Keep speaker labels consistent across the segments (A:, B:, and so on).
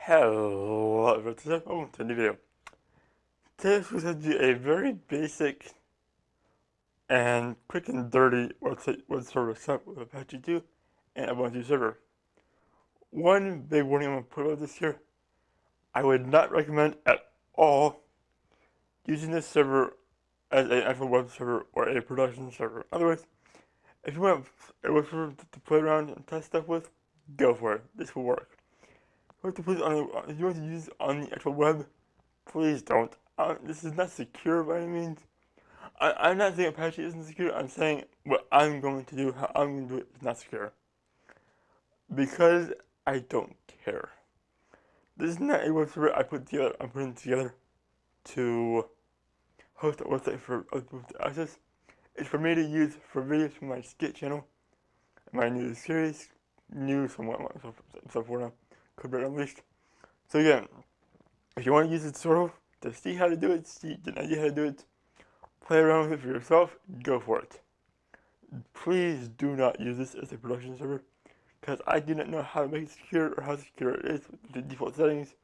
A: Hello, welcome to a new video. Today we're going to do a very basic and quick and dirty web server setup with Apache 2 and Ubuntu server. One big warning I'm going to put about this here, I would not recommend at all using this server as an actual web server or a production server. Otherwise, if you want a web server to play around and test stuff with, go for it. This will work. If you want to use it on the actual web, please don't. This is not secure by any means. I'm not saying Apache isn't secure. I'm saying what I'm going to do, how I'm going to do it, is not secure. Because I don't care. This is not a web server I'm putting together to host a website for other people to access. It's for me to use for videos from my Skit channel, my new series, stuff for now, Corsair Unleashed. So again, if you want to use it sort of to see how to do it, get an idea how to do it, play around with it for yourself, go for it. Please do not use this as a production server, because I do not know how to make it secure or how secure it is with the default settings.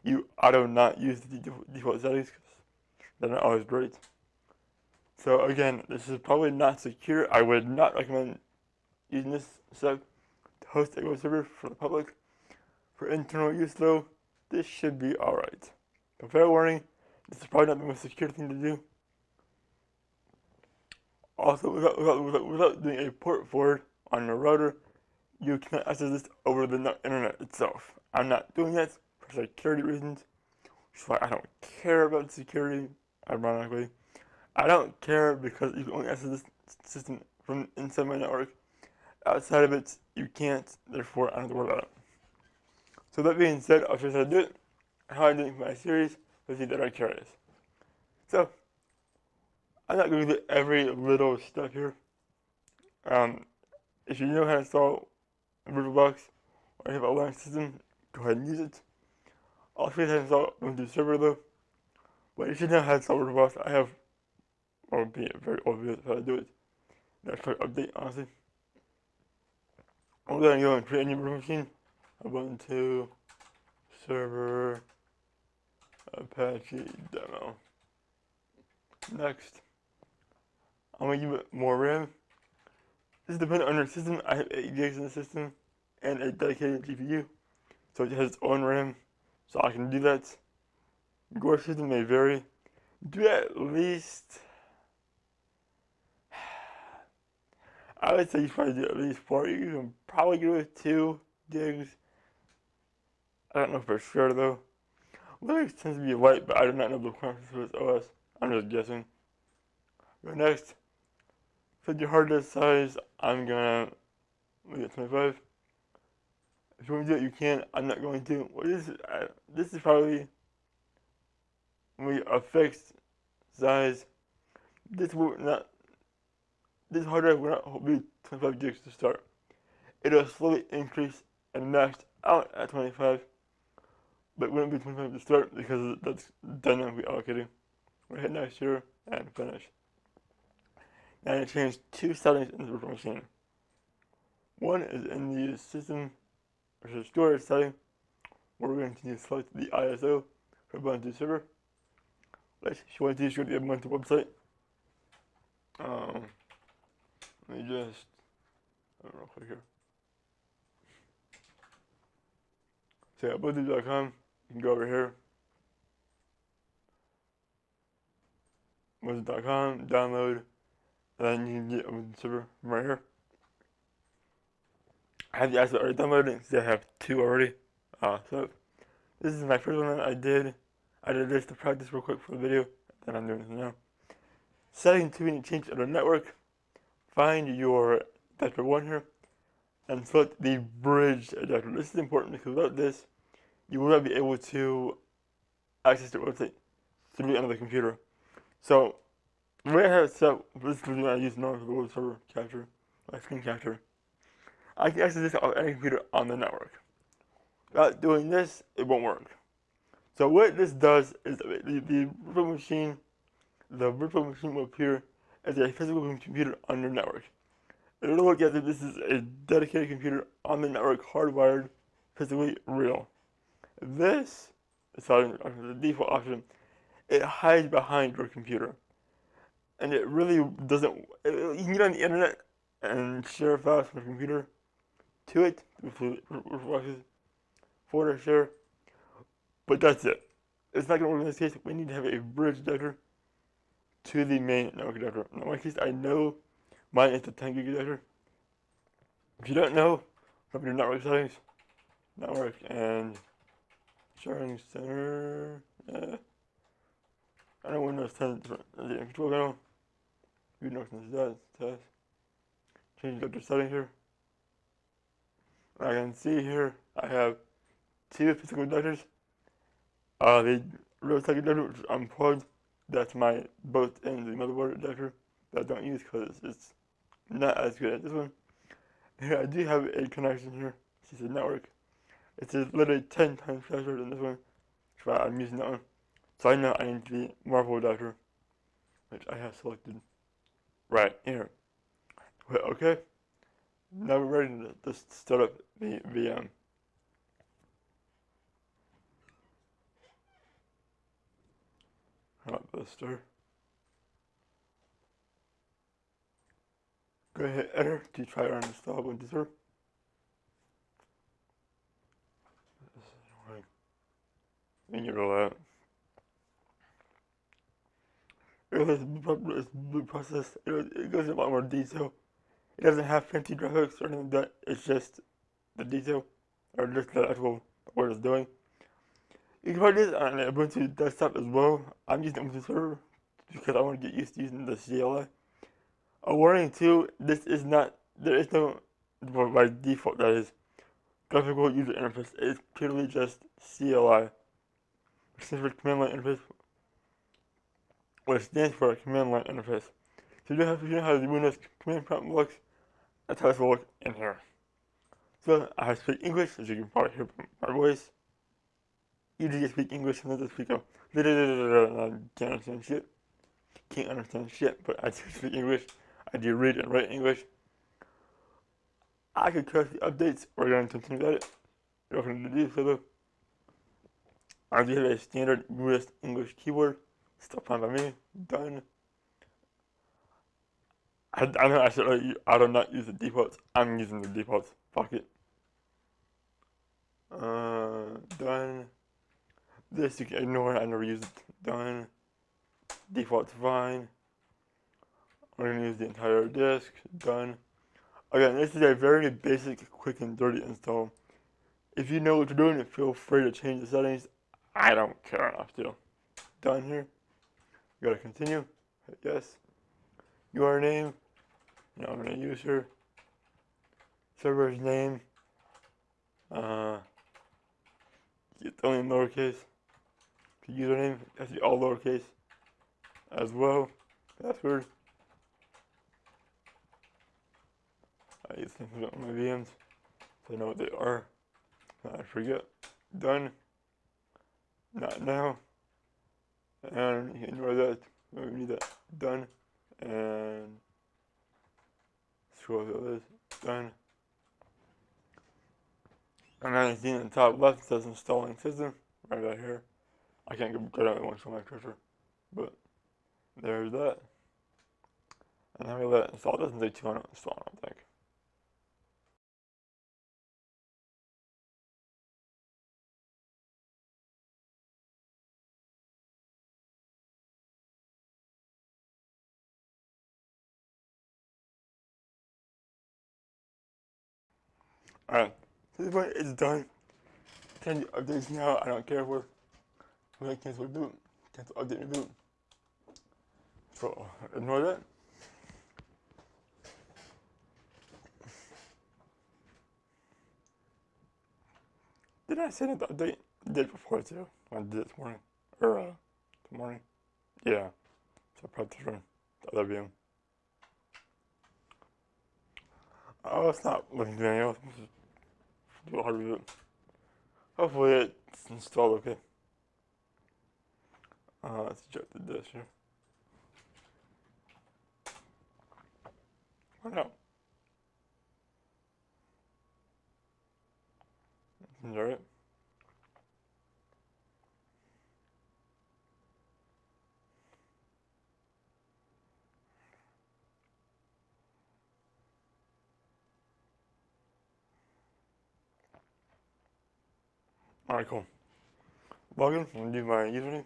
A: You auto not use the default settings because they're not always great. So again, this is probably not secure. I would not recommend using this setup to host a web server for the public. For internal use though, this should be alright. But fair warning, this is probably not the most secure thing to do. Also, without doing a port forward on your router, you cannot access this over the internet itself. I'm not doing that for security reasons, which is why I don't care about security, ironically. I don't care because you can only access this system from inside my network. Outside of it, you can't, therefore I don't have to worry about it. So that being said, I'll show you how to do it, how I'm doing for my series, for you that are curious. So, I'm not going to do every little step here. If you know how to install a VirtualBox or you have a Linux system, go ahead and use it. I'll show you how to install Ubuntu server though. But you should know how to install VirtualBox. I have, or be very obvious how to do it. That's for update, honestly. I'm going to go and create a new virtual machine. Ubuntu server Apache demo. Next, I'm going to give it more RAM. This is dependent on your system. I have 8 gigs in the system and a dedicated GPU, so it has its own RAM, so I can do that. Your system may vary. Do at least, I would say you should probably do at least 4. You can probably go with 2 gigs. I don't know for sure though. Linux tends to be light, but I do not know the requirements for this OS. I'm just guessing. Go next. For your hard disk size, I'm gonna leave it 25. If you want to do it, you can. I'm not going to. Well, this is probably a fixed size. This hard drive will not be 25 gigs to start. It'll slowly increase and max out at 25, but it wouldn't be 25 to start because that's dynamically allocating. We'll hit next here and finish. Now I change 2 settings in the virtual machine. One is in the system or storage setting, where we're going to select the ISO for Ubuntu server. If you want to use the Ubuntu website, let me just real quick here. So Ubuntu.com, you can go over here. Ubuntu.com, download, and then you can get Ubuntu server from right here. I have the ISO already downloaded because I have 2 already. So this is my first one that I did. I did this to practice real quick for the video, then I'm doing this now. Setting 2, and change to the network. Find your adapter 1 here, and select the bridge adapter. This is important because without this, you will not be able to access the website through another computer. So, the way I have it set up, this is what I use normally for the web server capture, my screen capture. I can access this on any computer on the network. Without doing this, it won't work. So what this does is the virtual machine will appear as a physical computer on your network. It'll look as if this is a dedicated computer on the network, hardwired, physically real. This setting, the default option, it hides behind your computer. And it really doesn't, you can get on the internet and share files from your computer to it, with folder share, but that's it. It's not going to work in this case. We need to have a bridge adapter to the main network adapter. In my case, I know mine is the 10 gig adapter. If you don't know, from your network settings, network and sharing center, I know Windows 10 the control panel. You know since that test. Change adapter setting here. I can see here I have two physical adapters. The real tech adapter, which is unplugged. That's my both ends of the motherboard adapter that I don't use because it's not as good as this one. Here I do have a connection here. It's a network. It's literally 10 times faster than this one. That's why I'm using that one. So I know I need the Marvel adapter, which I have selected right here. But okay, now we're ready to start up the VM. How about this start? Go ahead, enter to try to uninstall Ubuntu Server. And you roll out. It's boot process. It goes in a lot more detail. It doesn't have fancy graphics or anything like that. It's just the detail, or just the actual what it's doing. You can find this on an Ubuntu desktop as well. I'm using Ubuntu Server because I want to get used to using the CLI. A warning too, there is no, by default that is, graphical user interface. It's purely just CLI, which stands for command line interface, which stands for command line interface. So you know how the Windows command prompt looks, that's how it will look in here. So I speak English, as you can probably hear from my voice. You just speak English and let speak I can't understand shit. Can't understand shit, but I do speak English. I do read and write English. I could correct the updates. We're going to continue that. You're going to do so though. I do have a standard US English keyboard. Still fine by me. Done. I know I do not use the defaults. I'm using the defaults. Fuck it. Done. This you can ignore. I never use it. Done. Default's fine. We're gonna use the entire disk. Done. Again, this is a very basic, quick, and dirty install. If you know what you're doing, feel free to change the settings. I don't care enough to. Done here. You gotta continue. Hit yes. Username. Now I'm gonna use her. Server's name. It's only in lowercase. The username has to be all lowercase as well. Password. I use things on my VMs so I know what they are. I forget. Done. Not now. And you can ignore that. We need that. Done. And scroll through this. Done. And then you see in the top left it says installing system. Right about here. I can't go down one show my cursor. But there's that. And then we let it install. It doesn't take too long to install, I don't think. Alright, so this point is done. Change updates now, I don't care for. I'm gonna cancel boot. Cancel update reboot. So, ignore that. Did I send it the update? I did before too. I did it this morning. Or, this morning. Yeah. So, probably just run the other VM. Oh, it's not looking to anything else. Do a hard reboot. Hopefully it's installed okay. Let's eject the disk here. Why not? Alright. Alright, cool. Login, I'm gonna do my username.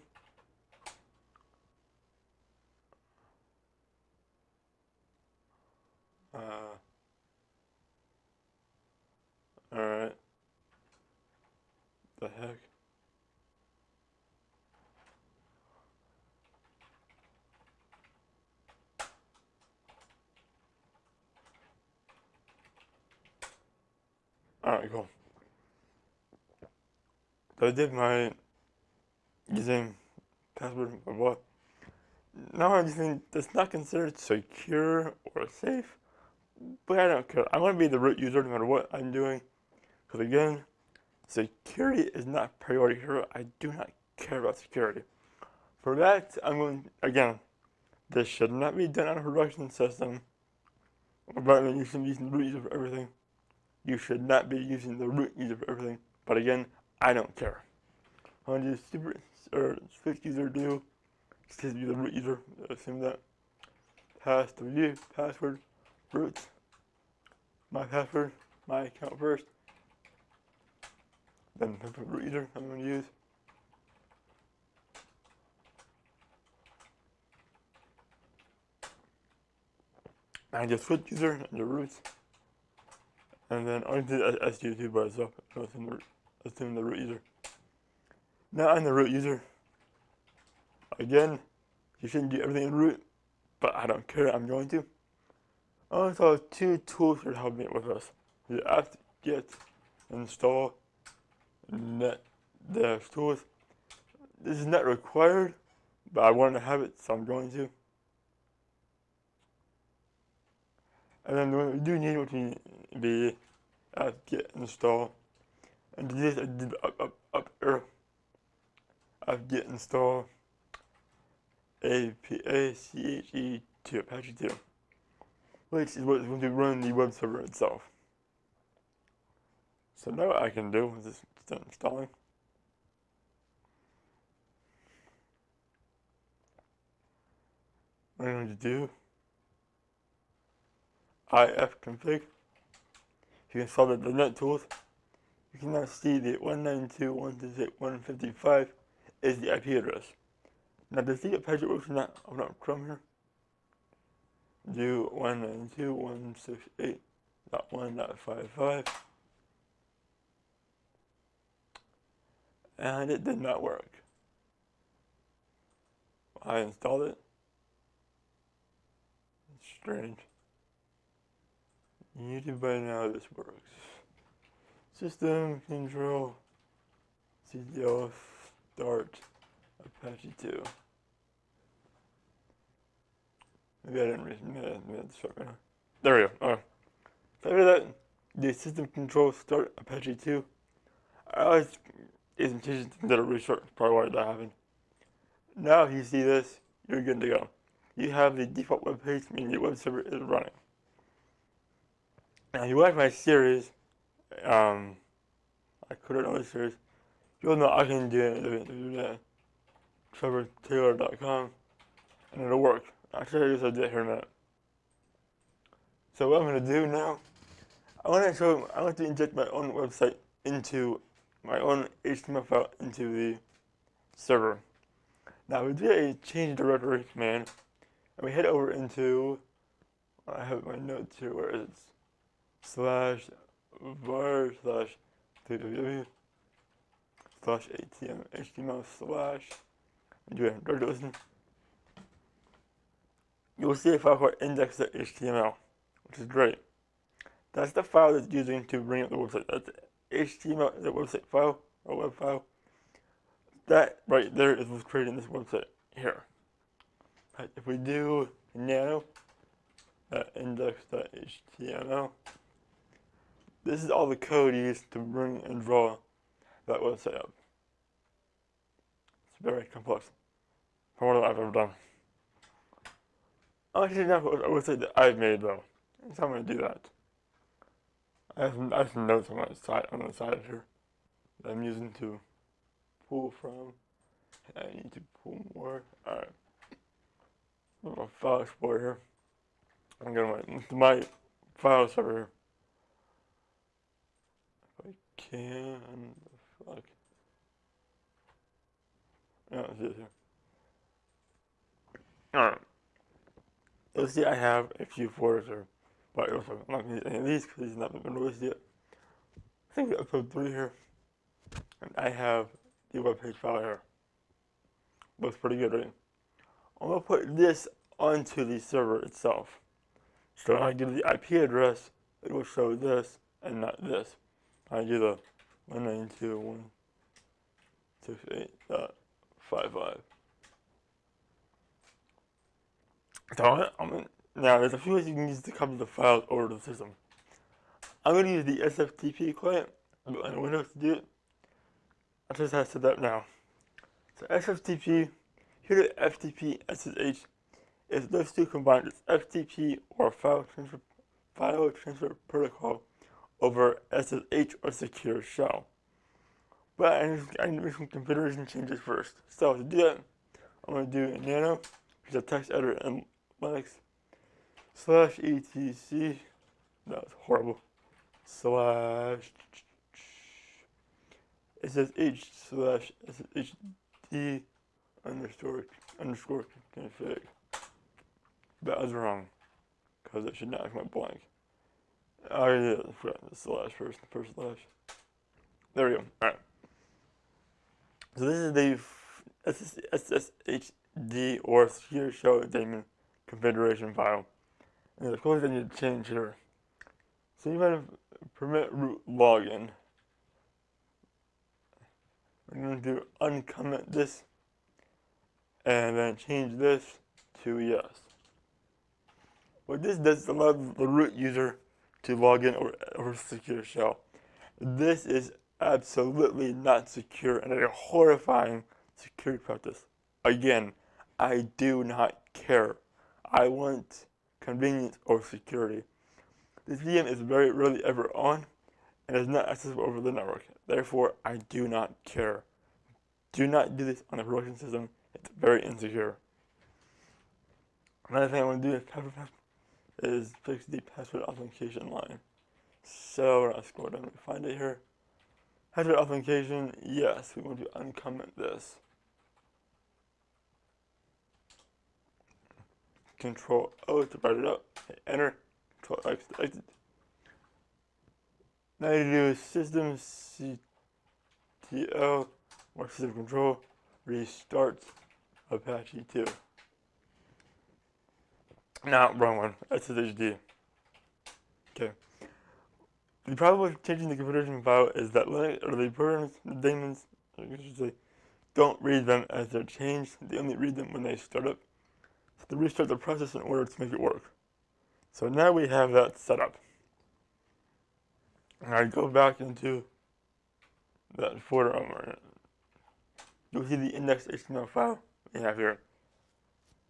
A: Alright. The heck? Alright, cool. So I did my username, password, blah blah. Now I'm using that's not considered secure or safe, but I don't care. I want to be the root user no matter what I'm doing. Because again, security is not priority here. I do not care about security. For that, I'm going, again, this should not be done on a production system. But you should be using the root user for everything. You should not be using the root user for everything. But again, I don't care. I'm going to do super or switch user do. Just be the root user. Assume that. Pass to view, password, root, my password, my account first. Then the root user I'm going to use. I just switch user and the root. And then I did SU2 by itself. Assume the root user. Now I'm the root user. Again, you shouldn't do everything in root, but I don't care, I'm going to. I also have two tools to help me with this. The apt-get install net dev tools. This is not required, but I wanted to have it, so I'm going to. And then what we do need would be apt-get install. And to this I did up arrow. Apt-get install APACHE2 Apache2, which is what is going to run the web server itself. So now what I can do is just start installing. What I'm going to do ifconfig. If you install the net tools, you can now see the 192.168.155 is the IP address. Now to see Apache works or not, I'll open Chrome here. Do 192.168.1.55. And it did not work. I installed it. It's strange. YouTube by now this works. System control CDO start Apache 2. Maybe I didn't read the short right now. There we go. Alright. So after that, the system control start Apache 2. I always did some changes to the restart, probably why that happened. Now if you see this, you're good to go. You have the default web page, meaning your web server is running. Now if you watch my series, I created another series, you'll know I can do that. TrevorTaylor.com, and it'll work. Actually, I guess I did here in a minute. So what I'm going to do now, I want to inject my own website into my own HTML file into the server. Now we do a change directory command, and we head over into, I have my notes here, where is it? /var /www /atm html / do a directory listen. You'll see a file called index.html, which is great. That's the file that's using to bring up the website. That's HTML is a website file, or web file. That right there is what's creating this website here. Right, if we do nano index.html, this is all the code used to bring and draw that website up. It's very complex, from what I've ever done. I'll actually not a website that I've made though, so I'm going to do that. I have some notes on the side here that I'm using to pull from. I need to pull more. Alright. My file explorer here. I'm going to my file server here. If I can, fuck. let's see this here. Alright. You'll see I have a few folders here. But also, I'm not going to use any of these because these have not been released yet. I think we have episode 3 here. And I have the web page file here. Looks pretty good, right? I'm going to put this onto the server itself. So when I give the IP address, it will show this and not this. I do the 192.168.55. So now there's a few ways you can use to copy the files over to the system. I'm going to use the SFTP client on Windows to do it. I just have to set that up now. So SFTP, here to FTP SSH is those two combined. It's FTP or file transfer protocol over SSH or secure shell. But I need to make some configuration changes first. So to do that, I'm going to do a nano, which is a text editor in Linux, /etc. That was horrible. /SSH/SSHD underscore config. That was wrong, because it should not have went blank. I forgot the slash first, the first slash. There we go. Alright. So this is the SSHD or secure shell daemon configuration file. And there's a couple things I need to change here. So you might have permit root login. We're going to uncomment this and then change this to yes. What this does is allow the root user to log in over secure shell. This is absolutely not secure and a horrifying security practice. Again, I do not care. I want convenience over security. This VM is very rarely ever on and is not accessible over the network. Therefore, I do not care. Do not do this on a production system. It's very insecure. Another thing I want to do is fix the password authentication line. So we're going to scroll down and find it here. Password authentication, yes, we want to uncomment this. Control O to write it up, hit enter, Control X to exit. Now you do system CTO or system control, restart Apache 2. Now, wrong one, SSHD. Okay. The problem with changing the configuration file is that Linux, or the programs, the daemons, I should say, don't read them as they're changed. They only read them when they start up. So they restart the process in order to make it work. So now we have that set up. And I go back into that folder I'm in. You'll see the index.html file we have here.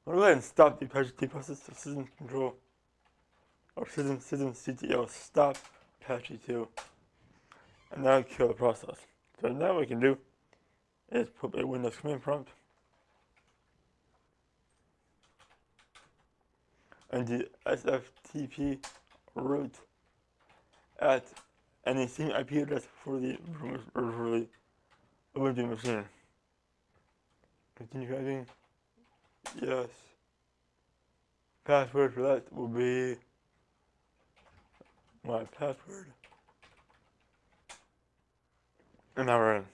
A: I'll go ahead and stop the Apache 2 process, so system control, or system CTL stop Apache 2, and now kill the process. So now what we can do is put a Windows command prompt and the SFTP root at any same IP address for the Ubuntu machine. Continue typing. Yes. Password for that will be my password. And now we're in.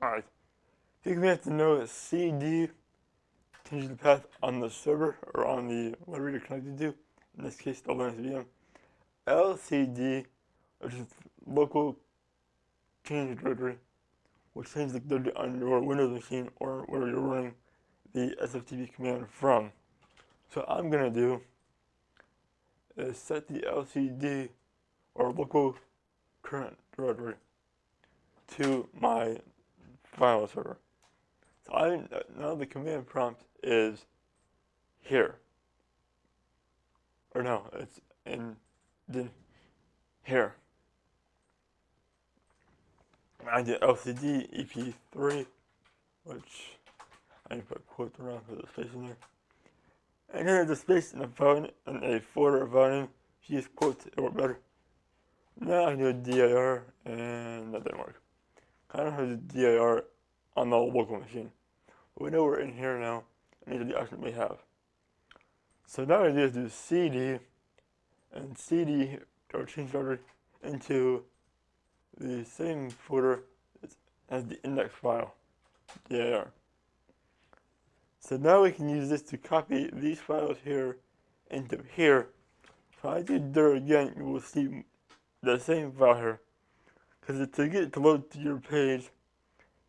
A: Alright. I think we have to know that CD changes the path on the server or on the whatever you're connected to. In this case, the Linux VM. LCD, which is local change directory, will change the directory on your Windows machine or where you're running the SFTP command from. So what I'm going to do is set the LCD or local current directory to my file server. So now the command prompt is here. Or no, it's in here. I did LCD EP3, which I need to put quotes around for the space in there. And then there's a space in a phone and a folder of volume. If you use quotes, it works better. Now I do a DIR, and that didn't work. I don't have the DIR on the local machine. But we know we're in here now, and these are the options we have. So now what I do is do CD, and CD, or change order, into the same folder as the index file, DIR. So now we can use this to copy these files here into here. If I do dir again, you will see the same file here. Because to get it to load to your page,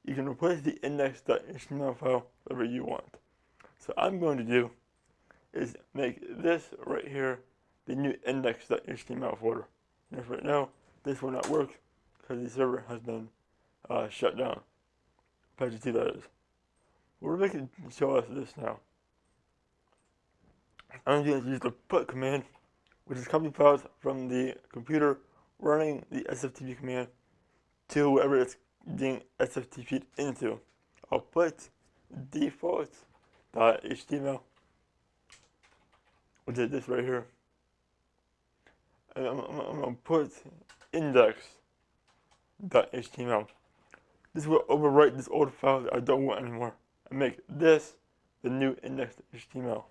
A: you can replace the index.html file whatever you want. So I'm going to do is make this right here the new index.html folder. And right now, this will not work because the server has been shut down. Apache2 that is. We're making show us this now. I'm going to use the put command, which is copy files from the computer running the SFTP command to whatever it's being SFTP'd into. I'll put default.html, which is this right here. And I'm going to put index.html. This will overwrite this old file that I don't want anymore and make this the new index.html.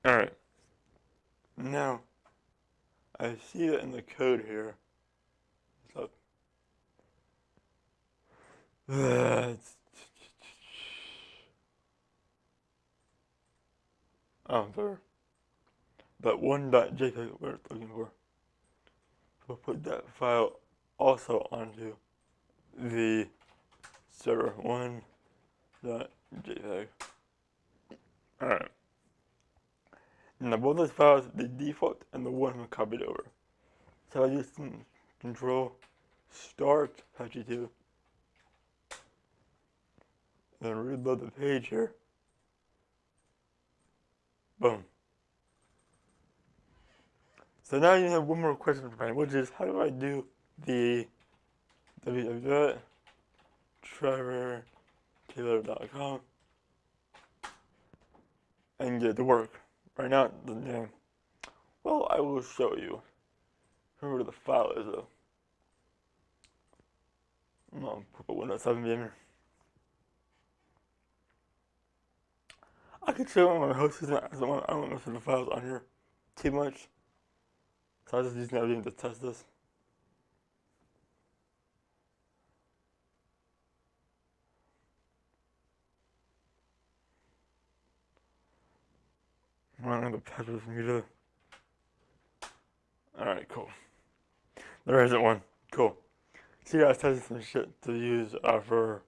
A: Alright, now I see that in the code here. So, there. That one.jpg we're looking for. So we'll put that file also onto the server one.jpg. Alright. Now both those files, the default and the one we copied over. So I just control start Apache2. Then reload the page here. Boom. So now you have one more question for me, which is how do I do the www.trevortaylor.com and get it to work? Right now, the name. Well, I will show you. Remember where the file is though. I'm gonna put Windows 7 in here. I could show you on my host system. I don't want to see the files on here too much. So I was just using everything to test this. I'm not going to patch this computer. Alright, cool. There isn't one. Cool. See, I was testing some shit to use for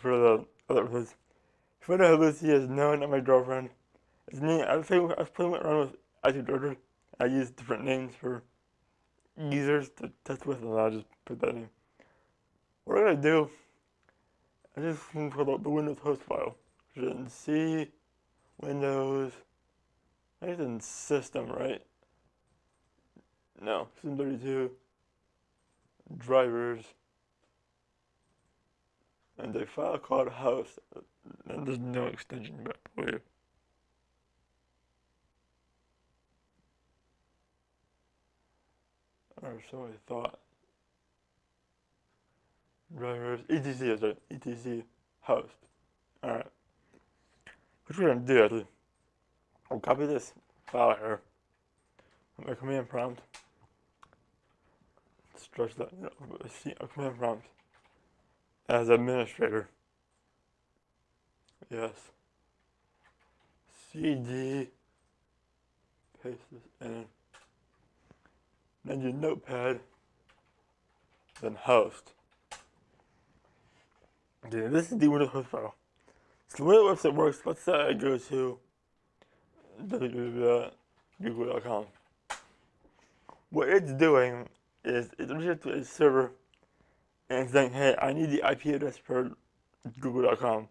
A: the other place. If I know who Lucy is, no, not my girlfriend. It's me. I was playing around with Audio-Technica. I used different names for users to test with, and I just put that name. What I'm gonna do, I just control the Windows host file. Which is in C, Windows, I think it's in System, right? No, System 32, drivers, and a file called host. And there's no extension, but I believe. Or so I thought. Drivers, etc is right, etc host. Alright. What we're gonna do actually, I'll copy this file here with my command prompt. Stretch that, a command prompt as administrator. Yes. CD, paste this in. Then your notepad, then host. Okay, this is the Windows host file. So the way the website works, let's say I go to www.google.com. What it's doing is it's reaching to a server and it's saying, hey, I need the IP address for google.com.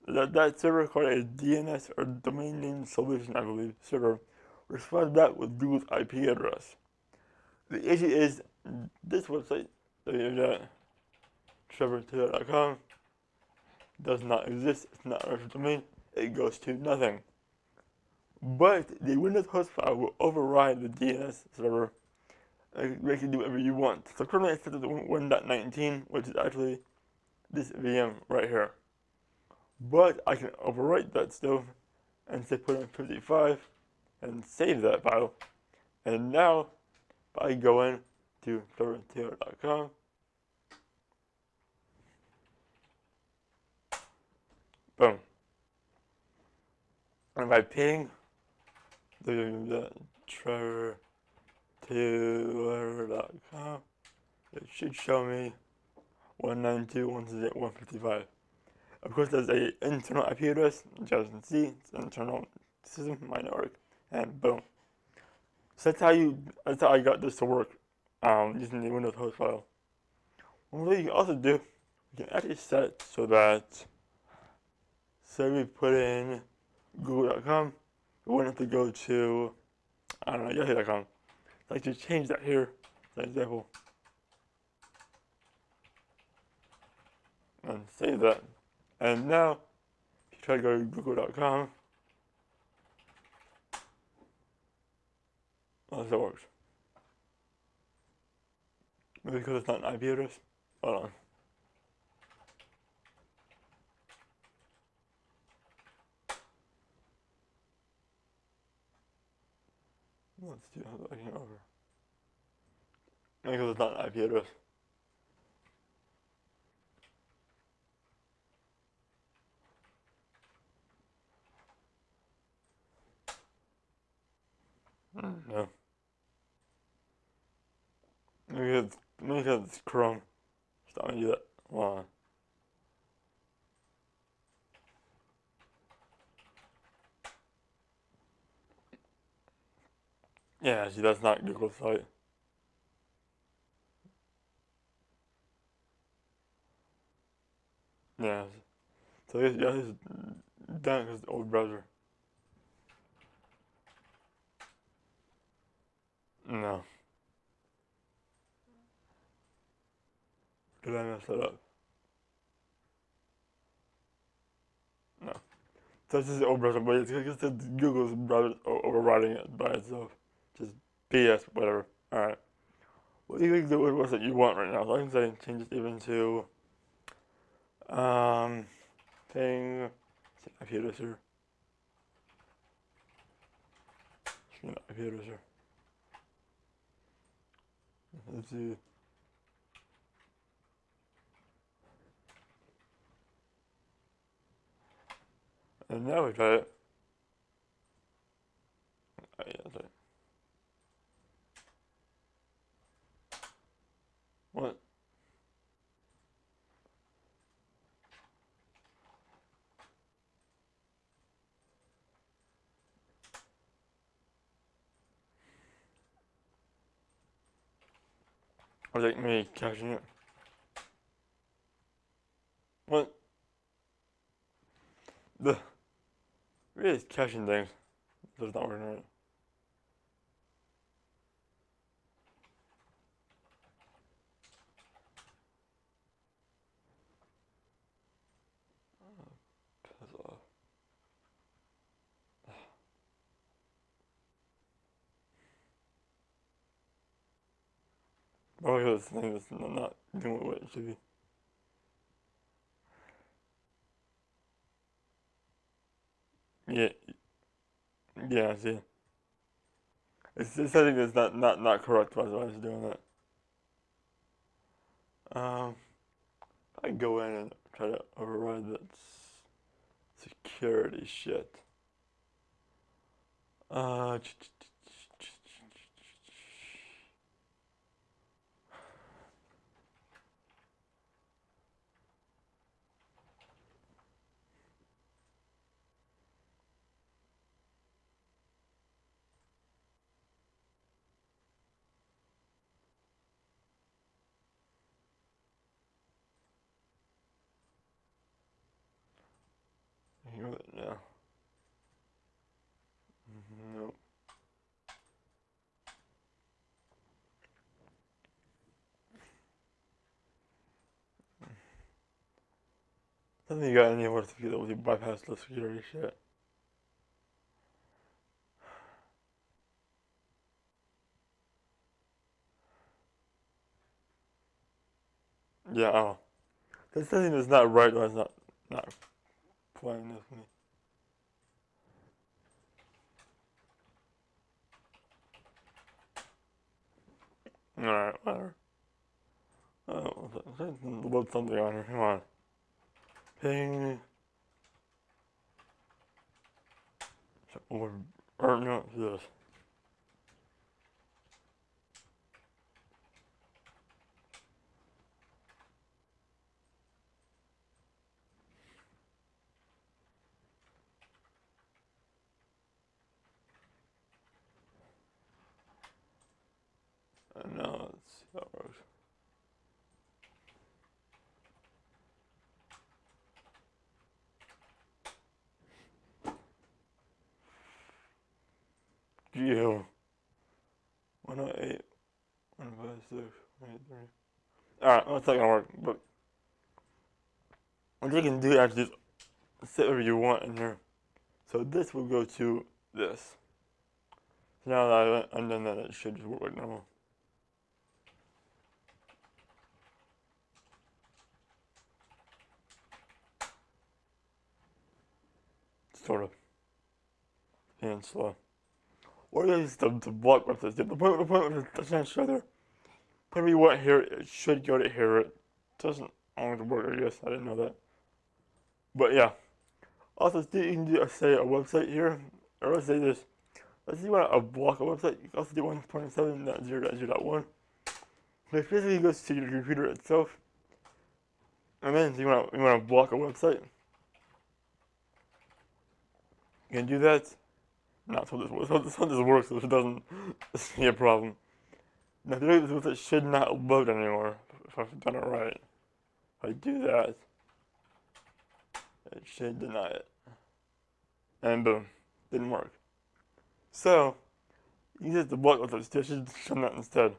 A: That server called a DNS or domain name solution, I believe, server, responds back with Google's IP address. The issue is this website, www.trevortaylor.com, does not exist. It's not a virtual domain. It goes to nothing. But the Windows host file will override the DNS server and make you do whatever you want. So currently it's set to 1.19, which is actually this VM right here. But I can overwrite that still and say put on 55 and save that file. And now if I go in to server-apache2.com, boom. And if I ping the Trevor2.com, it should show me 192.168.155. Of course, there's an internal IP address, which you guys can see. It's an internal system, my network, and boom. So that's how I got this to work using the Windows host file. One thing you can also do, you can actually set it so that, say we put in google.com, we wouldn't have to go to, I don't know, yahoo.com. So I can change that here, as an example, and save that. And now, if you try to go to google.com, well, that works. Maybe because it's not an IP address. Hold on. Let's do how I can over. Maybe because it's not an IP address. No. Maybe because it's Chrome. Stop me do that. Hold on. Yeah, see, that's not Google's site. Yeah. So I guess Yahoo's done because the old browser. No. Did I mess that up? No. So this is the old browser, but it's Google's browser overriding it by itself. Just BS, whatever. Alright. Well, you can do what that you want right now. So I can say change it even to ping IP address here. IP address here. Let's see. And now we try it. Oh, yeah, that's right. What? Or like me caching it. What? The really caching things. That's not working right. Piss off. Oh, look at this thing that's not doing what it should be. Yeah, yeah, I see. It's the setting that's not correct. That's why I was doing that. I go in and try to override that security shit. Uh, Here with it now. Nope. I think you got any more to that you bypass the security shit. Yeah, oh. This setting is not right, or it's not playing this with me. Alright, whatever. Oh, load something on here, come on. Ping. Or no, this. And now let's see how it works. Geo. 108, 156, 183. Alright, well, it's not gonna work, but what you can do actually is set whatever you want in here. So this will go to this. So now that I've done that, it should just work like normal. Sort of. And slow. Or is the block websites. The point with the transfer there. Whatever you want here, it should go to here. It doesn't always work, I guess. I didn't know that. But yeah. Also, you can do, say, a website here. Or let's say this. Let's say you want to block a website. You can also do 127.0.0.1. Which basically goes to your computer itself. And then you want to block a website. You can do that. Not so this works, so it doesn't be a problem. Now, this website should not load anymore if I've done it right. If I do that, it should deny it. And boom, didn't work. So, you use the block websites, I should show that instead.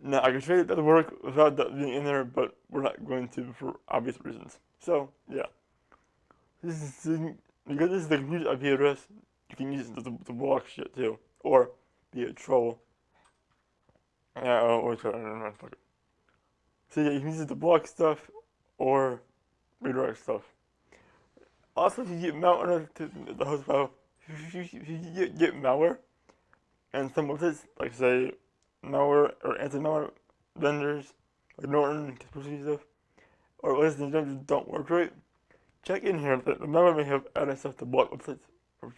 A: Now, I can show you that would work without that being in there, but we're not going to for obvious reasons. So, yeah. Because this is the computer IP address, you can use it to block shit too. Or be a troll. Yeah, or fuck it. So yeah, you can use it to block stuff or redirect stuff. Also, if you get malware to the host file, if you get malware, and some websites, like say, malware or anti-malware vendors, like Norton, stuff, or websites that don't work right, check in here that the malware may have added stuff to block websites, or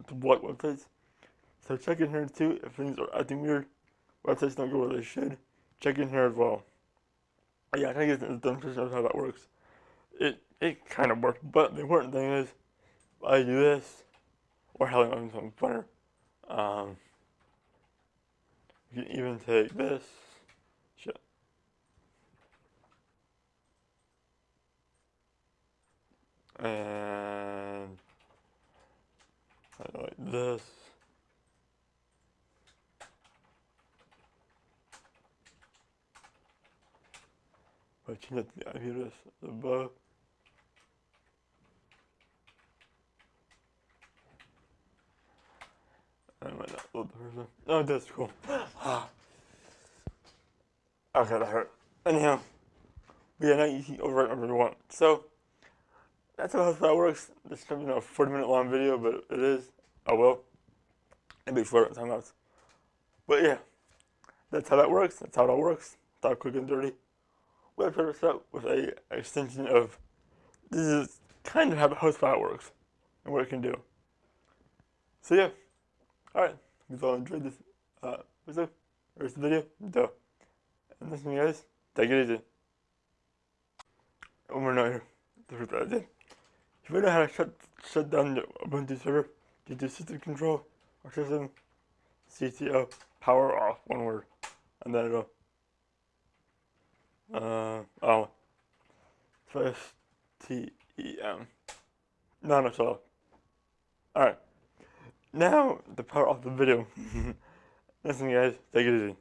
A: to block websites. So check in here too if things are acting weird, websites don't go where they should. Check in here as well. Yeah, I can get a demonstration of how that works. It kind of worked, but the important thing is, I do this, or having something funner. You can even take this shit. And like this. I change it to the IP address above. I might not load the person. Oh, that's cool. Okay, that hurt. Anyhow, but yeah, now you can overwrite whatever you want. So, that's how that works. This is a 40-minute long video, but it is. Oh well. Maybe shorter timeouts. But yeah, that's how that works. That's how it all works. It's all quick and dirty. We have to start with a extension of, this is kind of how the host file works and what it can do. So yeah, alright, if you all enjoyed this episode, or this video, and listen guys, take it easy. One more note here, the first that I did. If you know how to shut down the Ubuntu server, you do system control, or system, CTO, power off, one word, and then it'll FTEM. No, that's all. Alright. Now, to power off the video. Listen guys, take it easy.